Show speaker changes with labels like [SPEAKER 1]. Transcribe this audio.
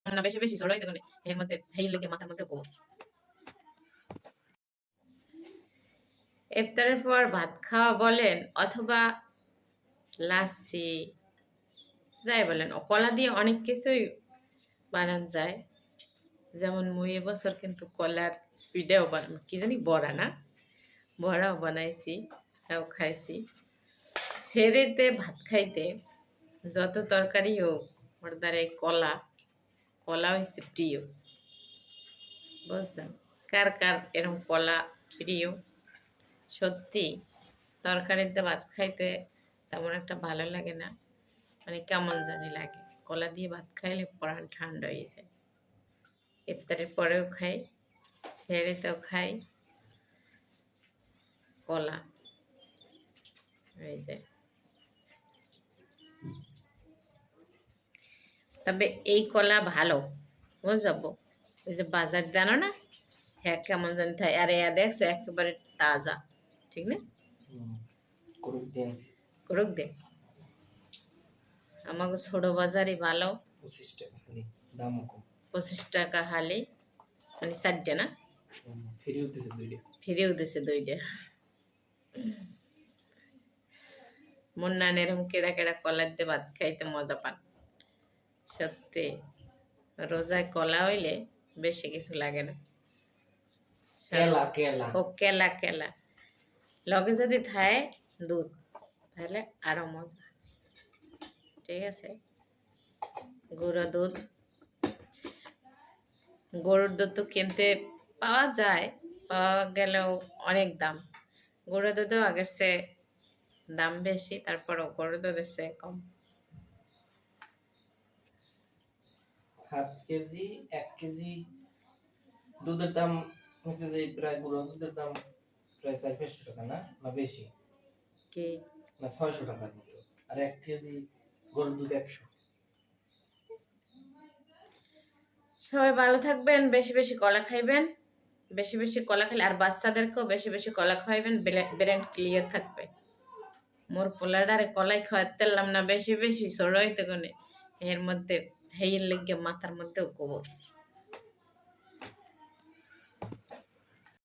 [SPEAKER 1] না বেশি বেশি ছড়াই তখন এর মধ্যে হেই লেগে মাথার মধ্যে গোবর। ইফতারের পর ভাত খাওয়া বলেন অথবা লাচ্ছি যাই বলেন, কলা দিয়ে অনেক কিছুই বানানো যায়। যেমন মুই এবছর কিন্তু কলার পিঠাও কি জানি বড়া না বড়াও বানাইছি, তাও খাইছি। সেরেতে ভাত খাইতে যত তরকারি হোক ওর দ্বারা কলা কলা হচ্ছে প্রিয়। বুঝছেন কার কার এরকম কলা প্রিয়? সত্যি তরকারিতে ভাত খাইতে তেমন একটা ভালো লাগে না, মানে কেমন জানি লাগে। কলা দিয়ে ভাত খাইলে পরাণ ঠান্ডা হয়ে যায়। ইফতারের পরেও খাই, সেরেতেও খাই কলা হয়ে যায়। তবে এই কলা ভালো বুঝাবো, ওই যে বাজার জানো না, হ্যাঁ কেমন জানি থাকে। আর দেখছো একেবারে তাজা, ঠিক না? করুক দে আমাকে ছোট বাজারই ভালো।
[SPEAKER 2] 25 টাকা খালি, দামও কম।
[SPEAKER 1] 25 টাকা হালি, মানে 4টা না, ফিরেও দিছে 2টা। মুন্নান এরকম কেড়া কেড়া কলার দিয়ে ভাত খাইতে মজা পান। সত্যি রোজায় কলা হইলে বেশি কিছু লাগে না। ও কেলা কেলা লগে যদি থায় দুধ তাহলে আরো মজা। ঠিক আছে, গুঁড়ো দুধ, গরুর দুধ তো কিনতে পাওয়া যায়, পাওয়া গেলেও অনেক দাম। গুঁড়ো দুধও আগের চেয়ে দাম বেশি, তারপরও গরুর দুধের চেয়ে কম।
[SPEAKER 2] হাফ কেজি 1 কেজি দুধের দাম হচ্ছে যে প্রায় গুঁড়ো দুধের দাম প্রায় 400-500 টাকা না বেশি
[SPEAKER 1] কি
[SPEAKER 2] না 600 টাকার মতো, আর 1 কেজি গরুর দুধ 100।
[SPEAKER 1] সবাই ভালো থাকবেন, বেশি বেশি কলা খাইবেন, বেশি বেশি কলা খেলে, আর বাচ্চাদেরকেও বেশি বেশি কলা খাওয়াইবেন, ব্রেন ক্লিয়ার থাকবে। মোর পোলাডারে কলাই খাওয়াতেলাম না বেশি বেশি সরইতে কোনে এর মধ্যে হেইয়ের লেগে মাথার মধ্যেও গোবর।